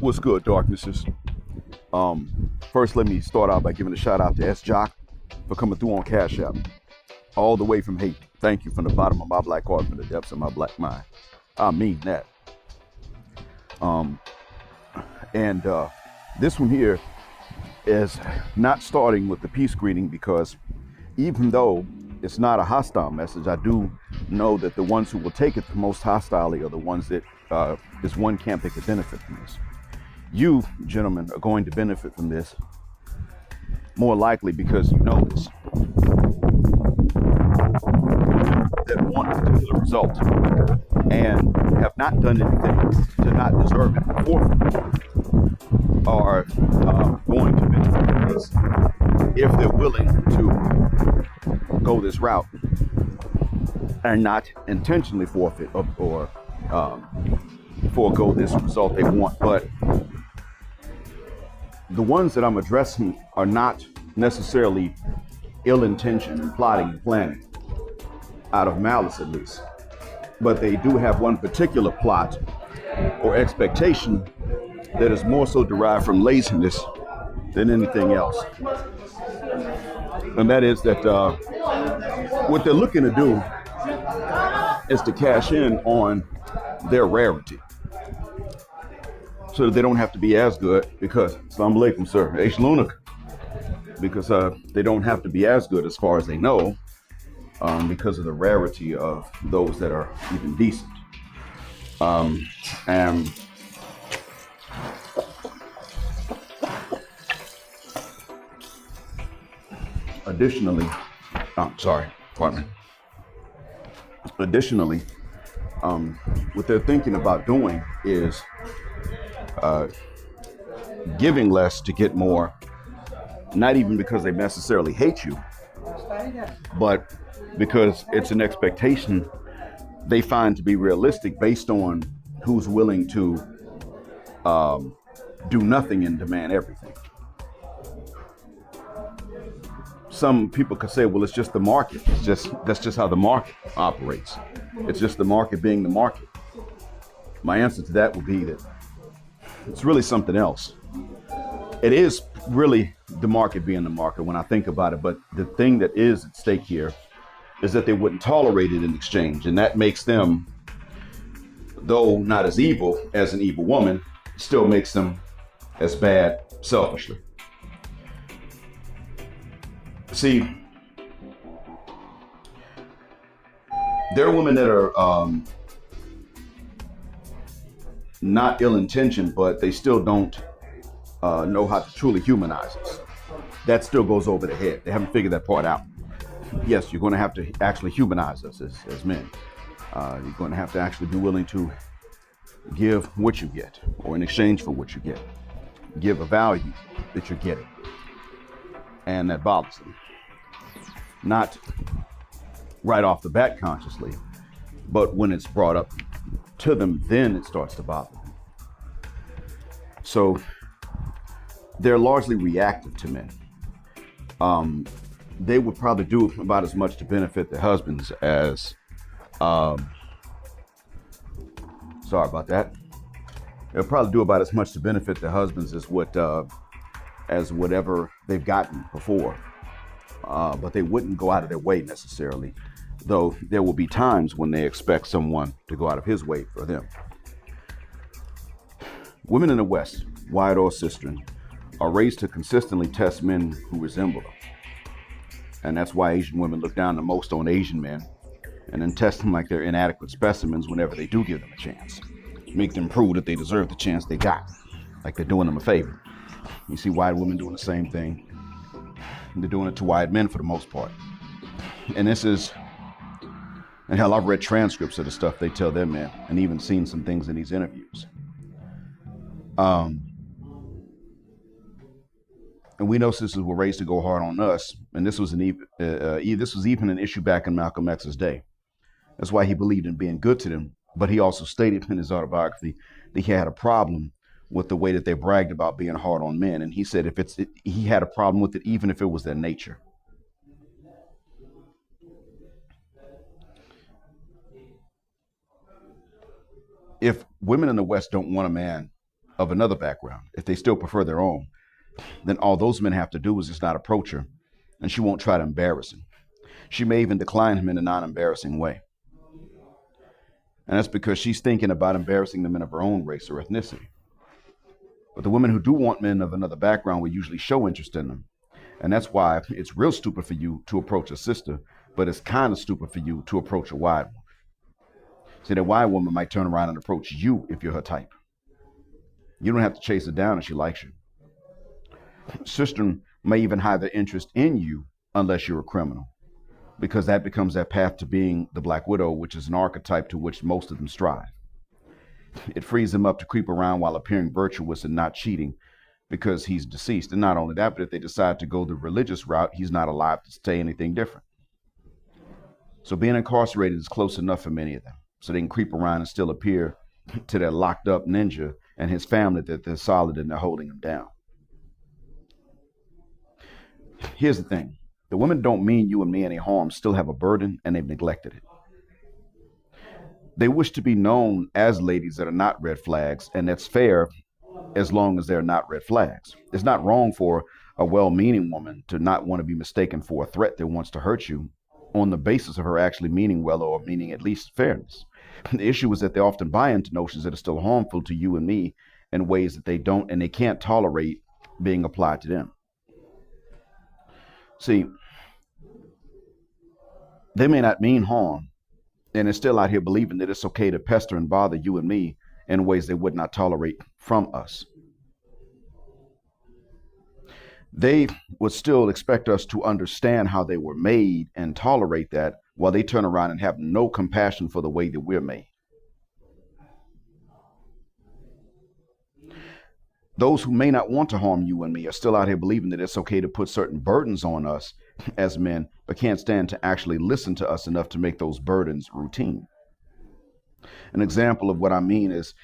What's good, darknesses? First, let me start out by giving a shout out to S. Jock for coming through on CashApp, all the way from Haiti. Thank you from the bottom of my black heart, from the depths of my black mind. I mean that. And this one here is not starting with the peace greeting, because even though it's not a hostile message, I do know that the ones who will take it the most hostilely are the ones that is one camp that could benefit from this. You, gentlemen, are going to benefit from this more likely because you know this. That want a particular result and have not done anything to not deserve it before are going to benefit from this if they're willing to go this route and not intentionally forfeit or forego this result they want. But the ones that I'm addressing are not necessarily ill-intentioned and plotting and planning, out of malice at least. But they do have one particular plot or expectation that is more so derived from laziness than anything else. And that is that what they're looking to do is to cash in on their rarity, so that they don't have to be as good, because, Assalamu alaikum, sir, H. Lunak, because they don't have to be as good as far as they know, because of the rarity of those that are even decent. And additionally, Additionally, what they're thinking about doing is giving less to get more, not even because they necessarily hate you, but because it's an expectation they find to be realistic based on who's willing to do nothing and demand everything. Some people could say, well, it's just the market. That's just how the market operates. It's just the market being the market. My answer to that would be that it's really something else. It is really the market being the market when I think about it, but the thing that is at stake here is that they wouldn't tolerate it in exchange, and that makes them, though not as evil as an evil woman, still makes them as bad selfishly. See, there are women that are not ill-intentioned, but they still don't know how to truly humanize us. That still goes over their head. They haven't figured that part out. Yes, you're going to have to actually humanize us as men. You're going to have to actually be willing to give what you get, or in exchange for what you get, give a value that you're getting. And that bothers them. Not right off the bat consciously, but when it's brought up to them, then it starts to bother them. So they're largely reactive to men. They would probably do about as much to benefit their husbands as, sorry about that. They'll probably do about as much to benefit their husbands as whatever they've gotten before. But they wouldn't go out of their way necessarily, though there will be times when they expect someone to go out of his way for them. Women in the West, white or cisgender, are raised to consistently test men who resemble them. And that's why Asian women look down the most on Asian men and then test them like they're inadequate specimens whenever they do give them a chance. Make them prove that they deserve the chance they got, like they're doing them a favor. You see white women doing the same thing. They're doing it to white men for the most part. And hell, I've read transcripts of the stuff they tell their men, and even seen some things in these interviews. And we know sisters were raised to go hard on us, and this was even an issue back in Malcolm X's day. That's why he believed in being good to them, but he also stated in his autobiography that he had a problem with the way that they bragged about being hard on men, and he said he had a problem with it even if it was their nature. If women in the West don't want a man of another background, if they still prefer their own, then all those men have to do is just not approach her, and she won't try to embarrass him. She may even decline him in a non-embarrassing way. And that's because she's thinking about embarrassing the men of her own race or ethnicity. But the women who do want men of another background will usually show interest in them. And that's why it's real stupid for you to approach a sister, but it's kind of stupid for you to approach a white woman. See, that white woman might turn around and approach you if you're her type. You don't have to chase her down if she likes you. Sister may even hide their interest in you unless you're a criminal, because that becomes that path to being the Black Widow, which is an archetype to which most of them strive. It frees them up to creep around while appearing virtuous and not cheating because he's deceased. And not only that, but if they decide to go the religious route, he's not alive to say anything different. So being incarcerated is close enough for many of them, so they can creep around and still appear to their locked up ninja and his family that they're solid and they're holding him down. Here's the thing. The women don't mean you and me any harm, still have a burden, and they've neglected it. They wish to be known as ladies that are not red flags, and that's fair as long as they're not red flags. It's not wrong for a well-meaning woman to not want to be mistaken for a threat that wants to hurt you on the basis of her actually meaning well or meaning at least fairness. The issue is that they often buy into notions that are still harmful to you and me in ways that they don't and they can't tolerate being applied to them. See, they may not mean harm, and they're still out here believing that it's okay to pester and bother you and me in ways they would not tolerate from us. They would still expect us to understand how they were made and tolerate that, while they turn around and have no compassion for the way that we're made. Those who may not want to harm you and me are still out here believing that it's okay to put certain burdens on us as men, but can't stand to actually listen to us enough to make those burdens routine. An example of what I mean is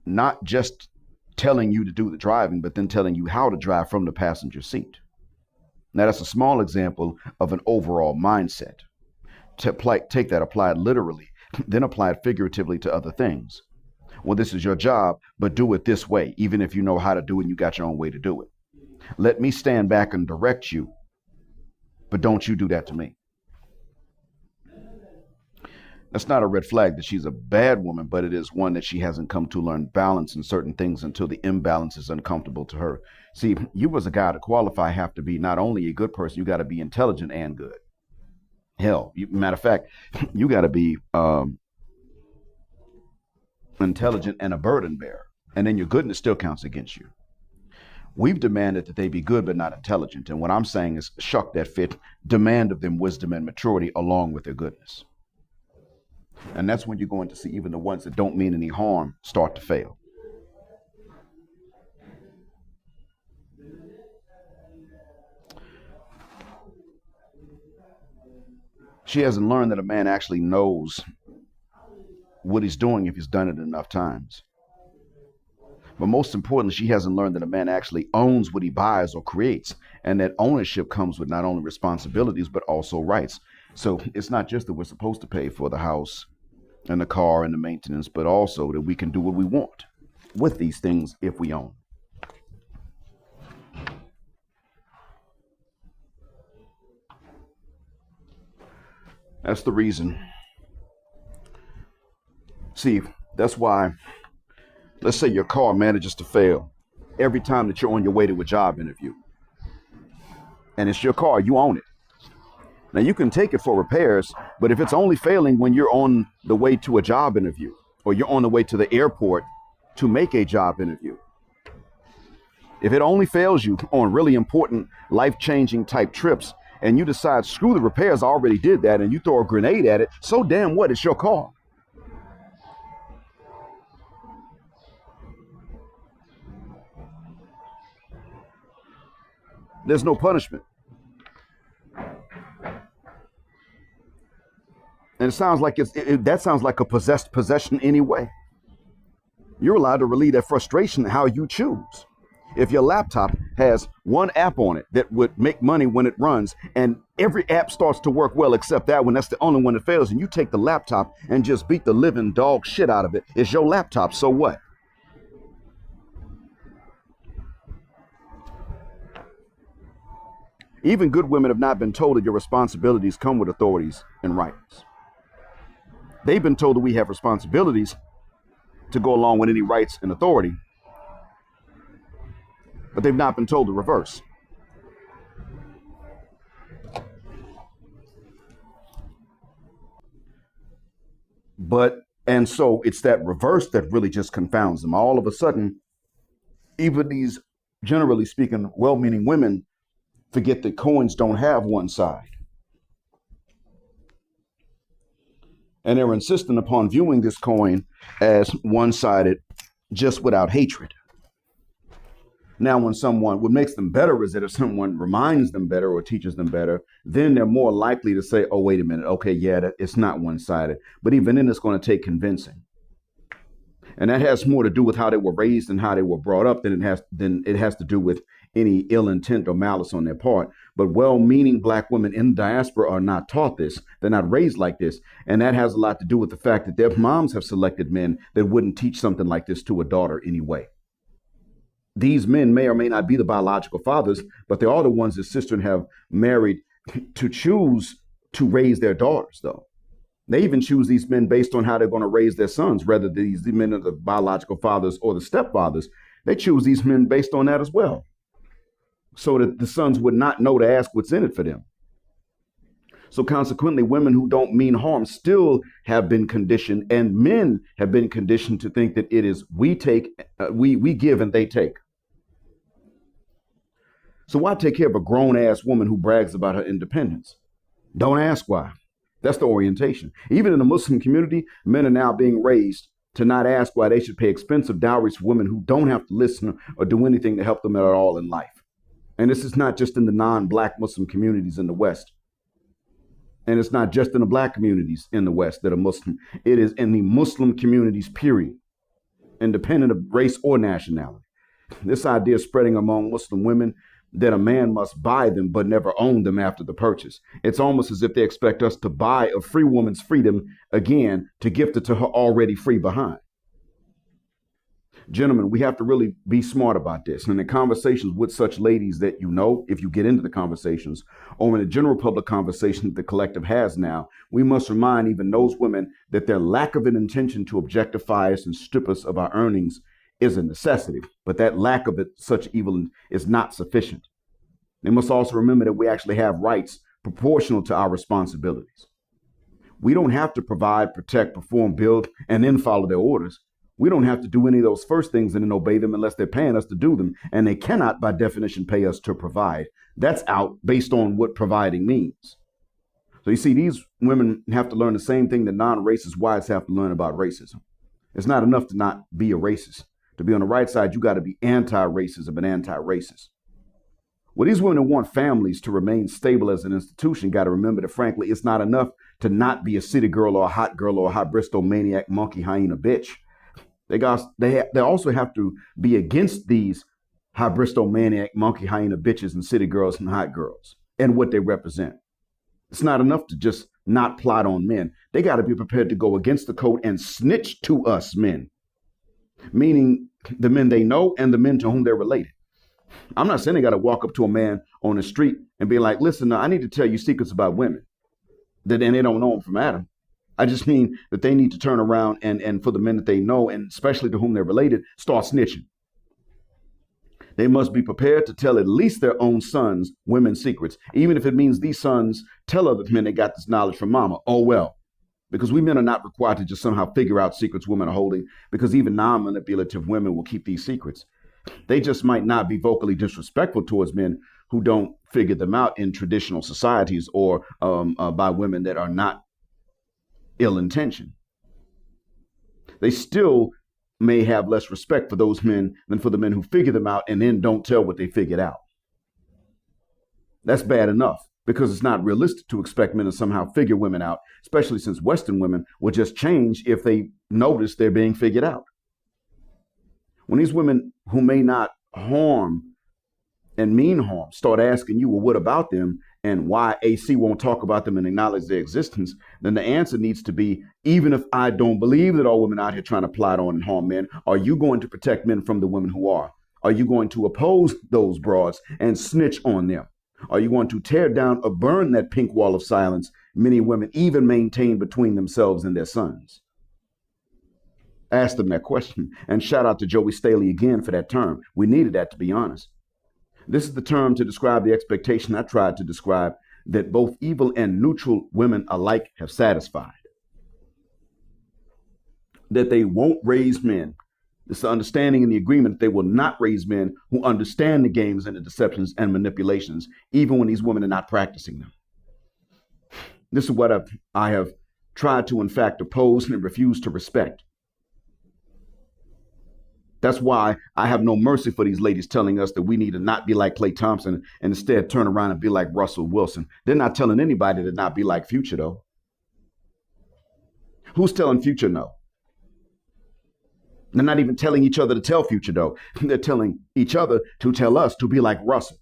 not just telling you to do the driving, but then telling you how to drive from the passenger seat. Now, that's a small example of an overall mindset. Take that, apply it literally, then apply it figuratively to other things. Well, this is your job, but do it this way, even if you know how to do it and you got your own way to do it. Let me stand back and direct you, but don't you do that to me. That's not a red flag that she's a bad woman, but it is one that she hasn't come to learn balance in certain things until the imbalance is uncomfortable to her. See, you as a guy to qualify have to be not only a good person, you got to be intelligent and good. Hell, matter of fact, you got to be intelligent and a burden bearer. And then your goodness still counts against you. We've demanded that they be good but not intelligent. And what I'm saying is, shuck that fit, demand of them wisdom and maturity along with their goodness. And that's when you're going to see even the ones that don't mean any harm start to fail. She hasn't learned that a man actually knows what he's doing if he's done it enough times. But most importantly, she hasn't learned that a man actually owns what he buys or creates, and that ownership comes with not only responsibilities, but also rights. So it's not just that we're supposed to pay for the house and the car and the maintenance, but also that we can do what we want with these things if we own. That's the reason. See, that's why, let's say your car manages to fail every time that you're on your way to a job interview. And it's your car, you own it. Now, you can take it for repairs, but if it's only failing when you're on the way to a job interview or you're on the way to the airport to make a job interview, if it only fails you on really important, life-changing type trips and you decide, screw the repairs, I already did that, and you throw a grenade at it, so damn what, it's your car. There's no punishment. And it sounds like that sounds like a possession anyway. You're allowed to relieve that frustration how you choose. If your laptop has one app on it that would make money when it runs, and every app starts to work well except that one, that's the only one that fails, and you take the laptop and just beat the living dog shit out of it, it's your laptop, so what? Even good women have not been told that your responsibilities come with authorities and rights. They've been told that we have responsibilities to go along with any rights and authority, but they've not been told the reverse. And so it's that reverse that really just confounds them. All of a sudden, even these, generally speaking, well-meaning women forget that coins don't have one side. And they're insistent upon viewing this coin as one-sided, just without hatred. Now, what makes them better is that if someone reminds them better or teaches them better, then they're more likely to say, oh, wait a minute. Okay, yeah, it's not one-sided. But even then, it's going to take convincing. And that has more to do with how they were raised and how they were brought up than it has to do with any ill intent or malice on their part. But well-meaning Black women in the diaspora are not taught this. They're not raised like this. And that has a lot to do with the fact that their moms have selected men that wouldn't teach something like this to a daughter anyway. These men may or may not be the biological fathers, but they are the ones that sisters have married to choose to raise their daughters, though. They even choose these men based on how they're going to raise their sons, whether these men are the biological fathers or the stepfathers. They choose these men based on that as well, so that the sons would not know to ask what's in it for them. So consequently, women who don't mean harm still have been conditioned, and men have been conditioned to think that it is we give and they take. So why take care of a grown-ass woman who brags about her independence? Don't ask why. That's the orientation. Even in the Muslim community, men are now being raised to not ask why they should pay expensive dowries for women who don't have to listen or do anything to help them at all in life. And this is not just in the non-Black Muslim communities in the West. And it's not just in the Black communities in the West that are Muslim. It is in the Muslim communities, period, independent of race or nationality. This idea is spreading among Muslim women that a man must buy them but never own them after the purchase. It's almost as if they expect us to buy a free woman's freedom again to gift it to her already free behind. Gentlemen, we have to really be smart about this. And in conversations with such ladies that you know, if you get into the conversations, or in the general public conversation that the collective has now, we must remind even those women that their lack of an intention to objectify us and strip us of our earnings is a necessity, but that lack of such evil is not sufficient. They must also remember that we actually have rights proportional to our responsibilities. We don't have to provide, protect, perform, build, and then follow their orders. We don't have to do any of those first things and then obey them unless they're paying us to do them, and they cannot, by definition, pay us to provide. That's out based on what providing means. So you see, these women have to learn the same thing that non-racist whites have to learn about racism. It's not enough to not be a racist. To be on the right side, you got to be anti-racism and anti-racist. Well, these women who want families to remain stable as an institution got to remember that, frankly, it's not enough to not be a city girl or a hot girl or a hot Bristol maniac, monkey, hyena, bitch. They also have to be against these hot Bristol maniac, monkey, hyena, bitches and city girls and hot girls and what they represent. It's not enough to just not plot on men. They got to be prepared to go against the code and snitch to us men. Meaning the men they know and the men to whom they're related. I'm not saying they got to walk up to a man on the street and be like, listen, I need to tell you secrets about women. And they don't know them from Adam. I just mean that they need to turn around and for the men that they know, and especially to whom they're related, start snitching. They must be prepared to tell at least their own sons women's secrets, even if it means these sons tell other men they got this knowledge from mama. Oh, well. Because we men are not required to just somehow figure out secrets women are holding, because even non-manipulative women will keep these secrets. They just might not be vocally disrespectful towards men who don't figure them out in traditional societies or by women that are not ill-intentioned. They still may have less respect for those men than for the men who figure them out and then don't tell what they figured out. That's bad enough, because it's not realistic to expect men to somehow figure women out, especially since Western women will just change if they notice they're being figured out. When these women who may not harm and mean harm start asking you, well, what about them and why AC won't talk about them and acknowledge their existence, then the answer needs to be, even if I don't believe that all women out here trying to plot on and harm men, are you going to protect men from the women who are? Are you going to oppose those broads and snitch on them? Are you going to tear down or burn that pink wall of silence many women even maintain between themselves and their sons? Ask them that question. And shout out to Joey Staley again for that term. We needed that, to be honest. This is the term to describe the expectation I tried to describe that both evil and neutral women alike have satisfied. That they won't raise men. It's the understanding and the agreement that they will not raise men who understand the games and the deceptions and manipulations, even when these women are not practicing them. This is what I have tried to, in fact, oppose and refuse to respect. That's why I have no mercy for these ladies telling us that we need to not be like Klay Thompson and instead turn around and be like Russell Wilson. They're not telling anybody to not be like Future, though. Who's telling Future no? They're not even telling each other to tell Future, though. They're telling each other to tell us to be like Russell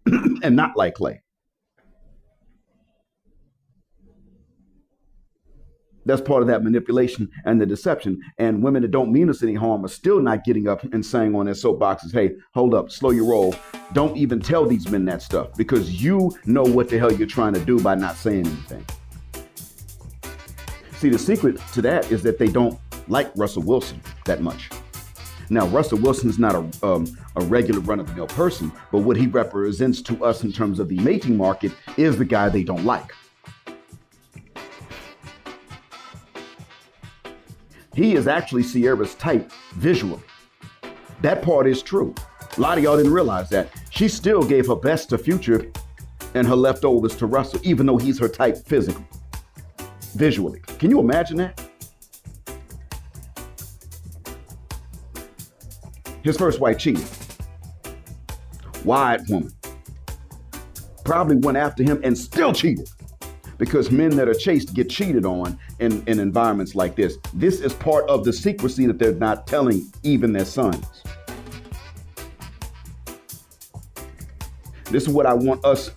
and not like Klay. That's part of that manipulation and the deception. And women that don't mean us any harm are still not getting up and saying on their soapboxes, hey, hold up, slow your roll. Don't even tell these men that stuff because you know what the hell you're trying to do by not saying anything. See, the secret to that is that they don't like Russell Wilson that much. Now, Russell Wilson is not a regular run-of-the-mill person, but what he represents to us in terms of the mating market is the guy they don't like. He is actually Sierra's type visually. That part is true. A lot of y'all didn't realize that. She still gave her best to Future and her leftovers to Russell, even though he's her type physically, visually. Can you imagine that? His first wife cheated. Wide woman. Probably went after him and still cheated. Because men that are chaste get cheated on in environments like this. This is part of the secrecy that they're not telling even their sons. This is what I want us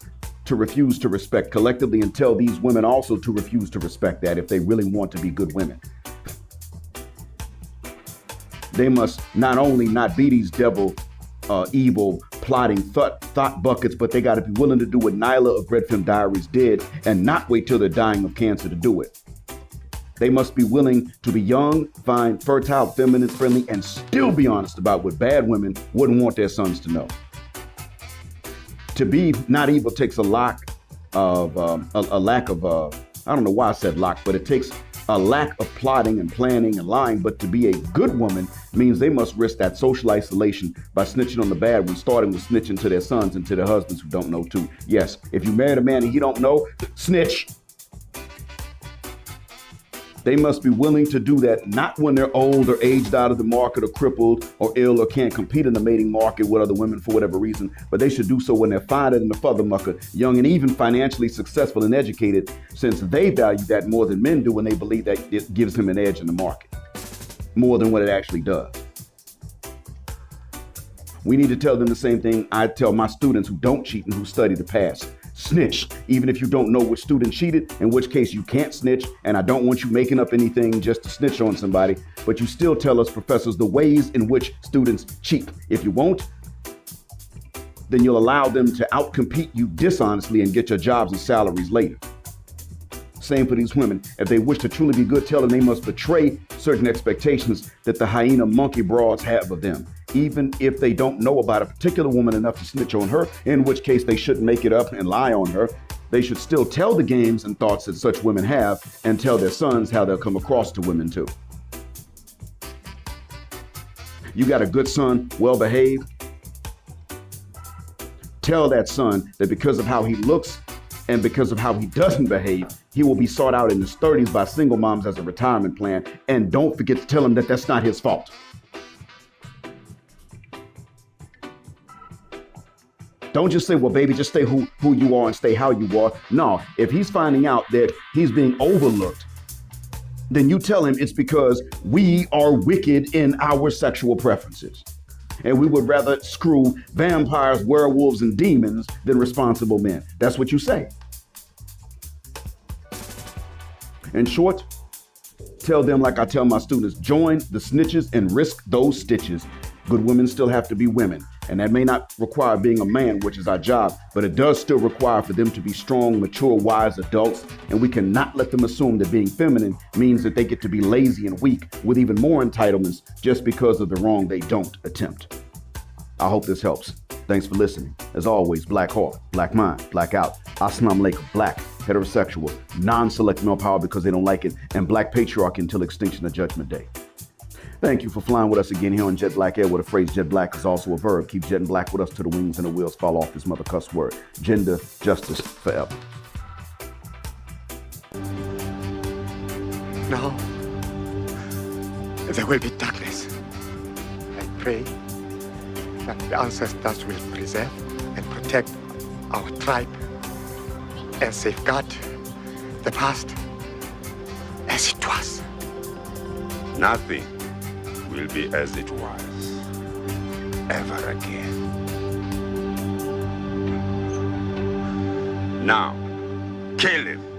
to refuse to respect collectively and tell these women also to refuse to respect that if they really want to be good women. They must not only not be these evil, plotting thought buckets, but they got to be willing to do what Nyla of Red Film Diaries did and not wait till they're dying of cancer to do it. They must be willing to be young, fine, fertile, feminine, friendly, and still be honest about what bad women wouldn't want their sons to know. To be not evil takes a lack of, I don't know why I said lack, but it takes a lack of plotting and planning and lying. But to be a good woman means they must risk that social isolation by snitching on the bad ones, starting with snitching to their sons and to their husbands who don't know too. Yes, if you married a man and he don't know, snitch. They must be willing to do that, not when they're old or aged out of the market or crippled or ill or can't compete in the mating market with other women for whatever reason, but they should do so when they're finer than the fathermucker, young and even financially successful and educated, since they value that more than men do when they believe that it gives him an edge in the market, more than what it actually does. We need to tell them the same thing I tell my students who don't cheat and who study the past. Snitch, even if you don't know which student cheated, in which case you can't snitch, and I don't want you making up anything just to snitch on somebody, but you still tell us professors the ways in which students cheat. If you won't, then you'll allow them to outcompete you dishonestly and get your jobs and salaries later. Same for these women. If they wish to truly be good, tell them they must betray certain expectations that the hyena monkey broads have of them, even if they don't know about a particular woman enough to snitch on her, in which case they shouldn't make it up and lie on her. They should still tell the games and thoughts that such women have and tell their sons how they'll come across to women too. You got a good son, well behaved. Tell that son that because of how he looks and because of how he doesn't behave, he will be sought out in his 30s by single moms as a retirement plan. And don't forget to tell him that that's not his fault. Don't just say, well, baby, just stay who you are and stay how you are. No, if he's finding out that he's being overlooked, then you tell him it's because we are wicked in our sexual preferences. And we would rather screw vampires, werewolves, and demons than responsible men. That's what you say. In short, tell them like I tell my students, join the snitches and risk those stitches. Good women still have to be women. And that may not require being a man, which is our job, but it does still require for them to be strong, mature, wise adults. And we cannot let them assume that being feminine means that they get to be lazy and weak with even more entitlements just because of the wrong they don't attempt. I hope this helps. Thanks for listening. As always, Black Hawk, Black Mind, Black Out, Assalamu Alaikum, Black, heterosexual, non-select male power because they don't like it, and Black patriarchy until extinction of Judgment Day. Thank you for flying with us again here on Jet Black Air, where the phrase Jet Black is also a verb. Keep jetting black with us till the wings and the wheels fall off this mother cuss word. Gender, justice, forever. Now, there will be darkness. I pray that the ancestors will preserve and protect our tribe and safeguard the past as it was. Nothing will be as it was ever again. Now, kill him.